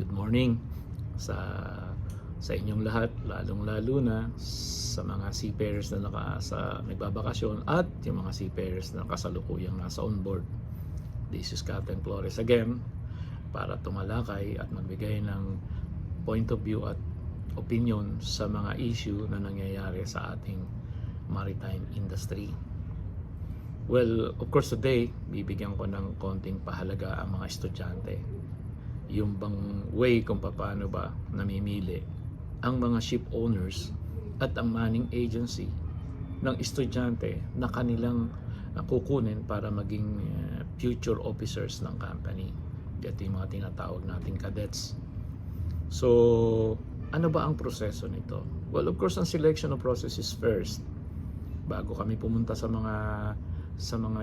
Good morning sa inyong lahat, lalong-lalo na sa mga seafarers na nagbabakasyon at yung mga seafarers na kasalukuyang nasa onboard. This is Captain Flores again para tumalakay at magbigay ng point of view at opinion sa mga issue na nangyayari sa ating maritime industry. Well, of course today, bibigyan ko ng konting pahalaga ang mga estudyante. Yung bang way kung paano ba namimili ang mga ship owners at ang manning agency ng estudyante na kanilang kukunin para maging future officers ng company. Ito yung mga tinatawag nating cadets. So, ano ba ang proseso nito? Well, of course, ang selection of process is first. Bago kami pumunta sa mga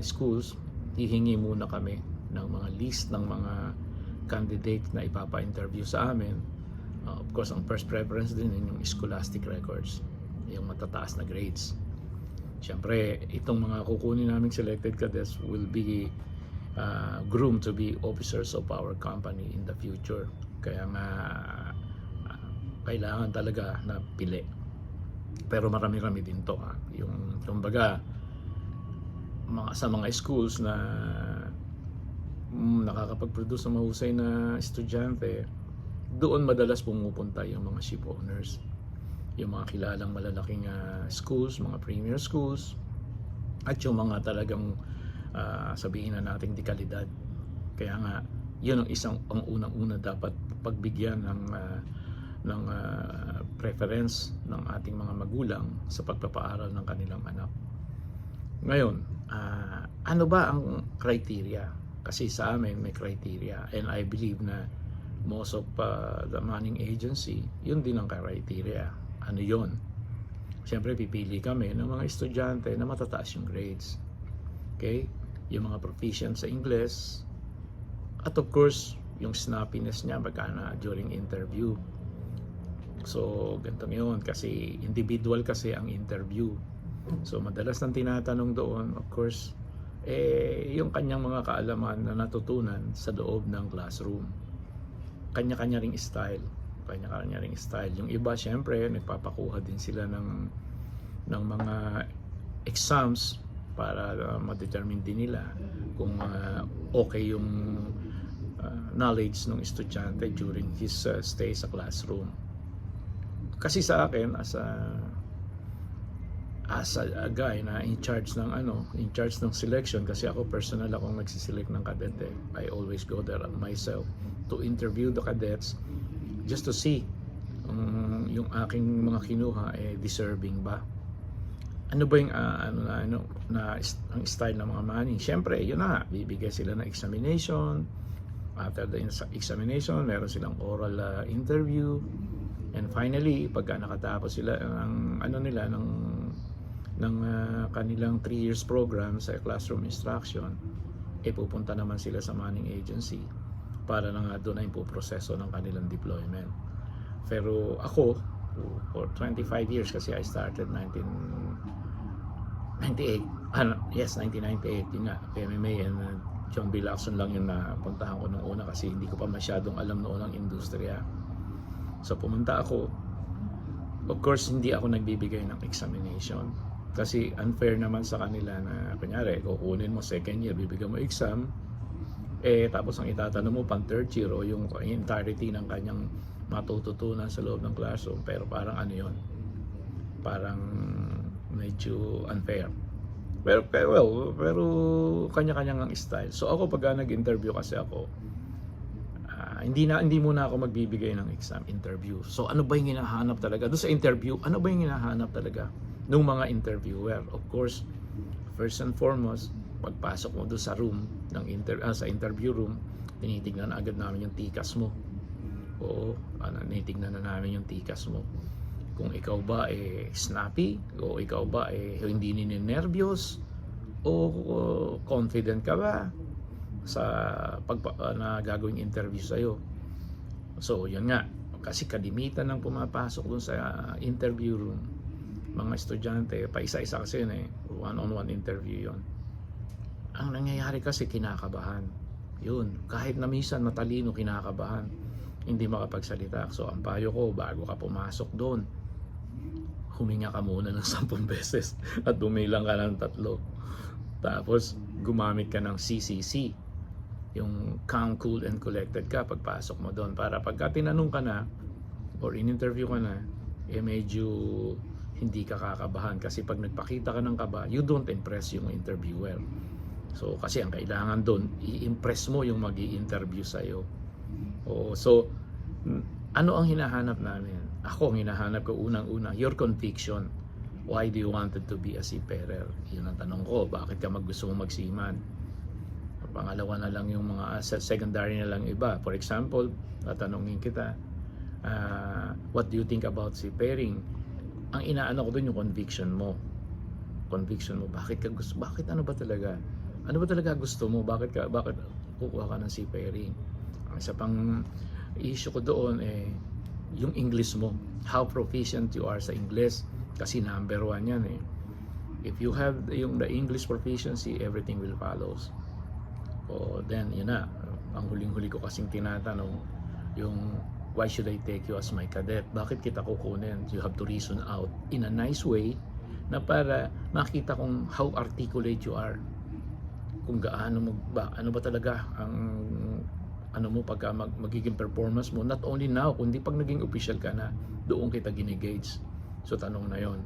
schools, hihingi muna kami ng mga list ng mga candidate na ipapa-interview sa amin. Of course, ang first preference din yung scholastic records, yung matataas na grades. Siyempre, itong mga kukunin naming selected cadets will be groomed to be officers of our company in the future. Kaya nga, kailangan talaga na pili. Pero marami-rami din to. Yung kumbaga, sa mga schools na nakakapag-produce ng mahusay na estudyante, doon madalas pumupunta yung mga ship owners, yung mga kilalang malalaking schools, mga premier schools, at yung mga talagang sabihin na nating di kalidad. Kaya nga, yun ang unang-una dapat pagbigyan ng preference ng ating mga magulang sa pagpapaaral ng kanilang anak. Ngayon, ano ba ang criteria? Kasi sa amin may criteria, and I believe na most of the manning agency, yun din ang criteria. Ano yun? Siyempre pipili kami ng mga estudyante na matataas yung grades. Okay? Yung mga proficient sa English, at of course, yung snappiness niya magkana during interview. So, ganito yun. Kasi individual kasi ang interview. So, madalas nang tinatanong doon, of course, yung kanyang mga kaalaman na natutunan sa loob ng classroom. Kanya-kanya ring style. Yung iba, syempre, nagpapakuha din sila ng mga exams para ma-determine din nila kung okay yung knowledge ng estudyante during his stay sa classroom. Kasi sa akin, as a guy na in charge ng selection, kasi ako personal akong nagsiselect ng cadet I always go there myself to interview the cadets just to see yung aking mga kinuha deserving ba. Ano ba yung ang style ng mga manning? Syempre, yun na, bibigay sila ng examination. After the examination, meron silang oral interview, and finally, pagka nakatapos sila ng kanilang 3 years program sa classroom instruction, pupunta naman sila sa manning agency para na nga doon ay proseso ng kanilang deployment. Pero ako, for 25 years, kasi I started 1998, yun nga, PMMA, and John B. Lacson lang yung napuntahan ko nung una kasi hindi ko pa masyadong alam noon ang industriya. So pumunta ako. Of course, hindi ako nagbibigay ng examination kasi unfair naman sa kanila na kunyari, kukunin mo second year, bibigyan mo exam, tapos ang itatanong mo pang third year o yung entirety ng kanyang matututunan sa loob ng classroom, pero parang parang medyo unfair. Pero kanya-kanya ng style. So ako pag nag-interview kasi ako, hindi muna ako magbibigay ng exam interview. So ano ba yung hinahanap talaga doon sa interview? Ano ba yung hinahanap talaga ng mga interviewer? Of course, first and foremost, pagpasok mo doon sa room ng sa interview room, tinitingnan agad namin yung tikas mo. Oo, tinitingnan na namin yung tikas mo. Kung ikaw ba snappy, o ikaw ba hindi ninenervyos, o confident ka ba sa na gagawing interview sa'yo. So yun nga, kasi kalimitan ng pumapasok dun sa interview room, mga estudyante, pa isa-isa kasi yun one-on-one interview yun. Ang nangyayari kasi kinakabahan. Yun, kahit na minsan matalino, kinakabahan. hindi makapagsalita. So ang payo ko, bago ka pumasok doon, huminga ka muna ng 10 beses at bumilang ka ng 3. Tapos gumamit ka ng CCC, yung calm, cool, and collected ka pagpasok mo doon, para pagka tinanong ka na or in-interview ka na, medyo hindi ka kakabahan. Kasi pag nagpakita ka ng kaba, you don't impress yung interviewer. So kasi ang kailangan doon, i-impress mo yung mag-i-interview sa'yo. So ano ang hinahanap namin? Ako, ang hinahanap ko unang-una, your conviction. Why do you wanted to be a seafarer? Yun ang tanong ko. Bakit ka gusto mong magseaman? Pangalawa na lang yung mga secondary na lang iba. For example, tatanungin kita, what do you think about seafaring? Ang inaano ko doon yung conviction mo. Conviction mo. Bakit ano ba talaga? Ano ba talaga gusto mo? Bakit kukuha ka ng seafaring? Ang isa pang issue ko doon yung English mo. How proficient you are sa English. Kasi number 1 yan If you have the English proficiency, everything will follows. Then yun na. Ang huling-huli ko kasing tinatanong, yung why should I take you as my cadet? Bakit kita kukunin? You have to reason out in a nice way na para makita kung how articulate you are. Kung gaano ano ba talaga ang mo pagka magiging performance mo, not only now, kundi pag naging official ka na, doon kita ginigauge. So tanong na yon.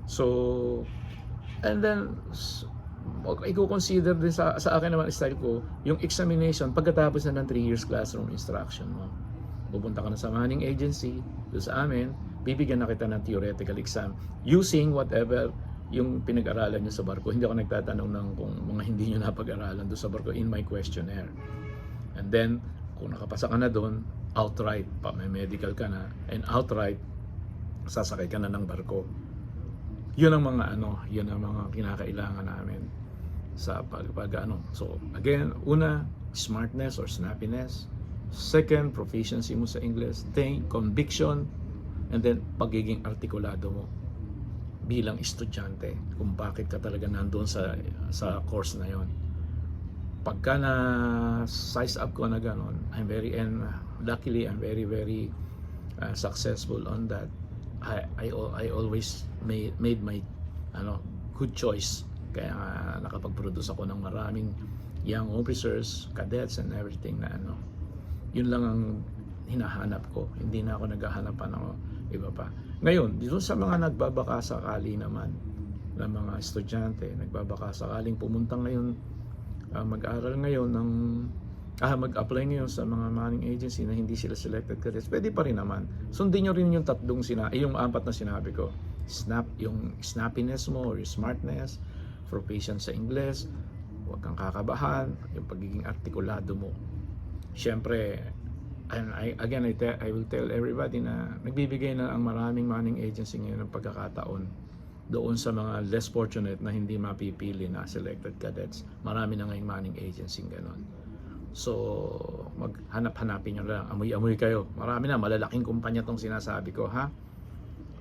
So and then i-consider din sa akin naman, style ko, yung examination pagkatapos na ng 3 years classroom instruction mo. Pupunta ka na sa manning agency, doon sa amin, bibigyan na kita ng theoretical exam using whatever yung pinag-aralan nyo sa barko. Hindi ako nagtatanong ng kung mga hindi nyo napag-aralan doon sa barko in my questionnaire. And then, kung nakapasa ka na doon, outright, may medical ka na, and outright, sasakay ka na ng barko. Yun ang mga yun ang mga kinakailangan namin sa pag So, again, una, smartness or snappiness. Second, proficiency mo sa English. Then, conviction. And then, pagiging artikulado mo bilang estudyante, kung bakit ka talaga nandoon sa course na yon. Pagka na size up ko na ganon, luckily I'm very successful on that. I always made my good choice, kaya nakapag-produce ako ng maraming young officers, cadets, and everything na yun lang ang hinahanap ko. Hindi na ako naghahanap pa ng iba pa. Ngayon, dito sa mga nagbabaka sakali naman na mga estudyante, nagbabaka sakaling pumunta ngayon, mag-aral ngayon ng mag-apply ngayon sa mga manning agency na hindi sila selected cadets, pwede pa rin naman. Sundin nyo rin yung yung 4 na sinabi ko. Yung snappiness mo or yung smartness, proficiency sa English, huwag kang kakabahan, yung pagiging artikulado mo. Siyempre, and I will tell everybody na nagbibigay na ang maraming manning agency ngayon ng pagkakataon doon sa mga less fortunate na hindi mapipili na selected cadets. Marami na ngayong manning agency ganon. So, maghanap-hanapin nyo lang. Amoy-amoy kayo. Marami na, malalaking kumpanya tong sinasabi ko, ha?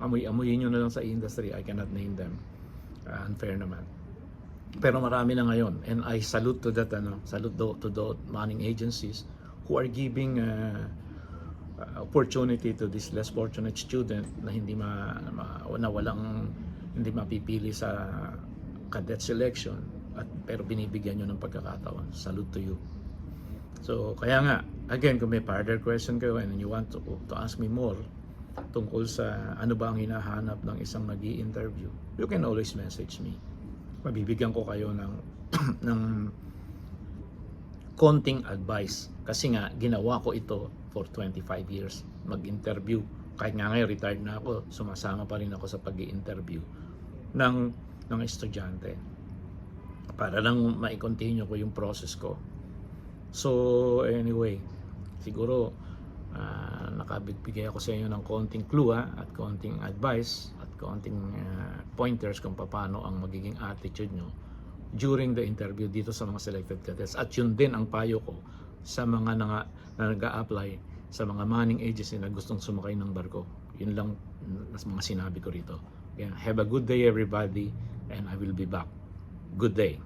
Amoy-amoyin nyo na lang sa industry. I cannot name them. Unfair naman. Pero marami na ngayon. And I salute to that, salute to the manning agencies who are giving opportunity to this less fortunate student na hindi hindi mapipili sa cadet selection, pero binibigyan nyo ng pagkakataon. Salute to you. So, kaya nga, again, kung may further question kayo and you want to ask me more tungkol sa ano ba ang hinahanap ng isang nag-i-interview, you can always message me. Mabibigyan ko kayo ng konting advice. Kasi nga, ginawa ko ito for 25 years. Mag-interview. Kahit nga ngayon, retired na ako, sumasama pa rin ako sa pag-i-interview ng estudyante. Para lang ma-continue ko yung process ko. So, anyway, siguro nakabigbigay ako sa inyo ng konting clue at konting advice at konting pointers kung paano ang magiging attitude nyo during the interview dito sa mga selected cadets. At yun din ang payo ko sa mga na nag-a-apply sa mga manning agency na gustong sumakay ng barko. Yun lang mga sinabi ko rito. Have a good day everybody, and I will be back. Good day.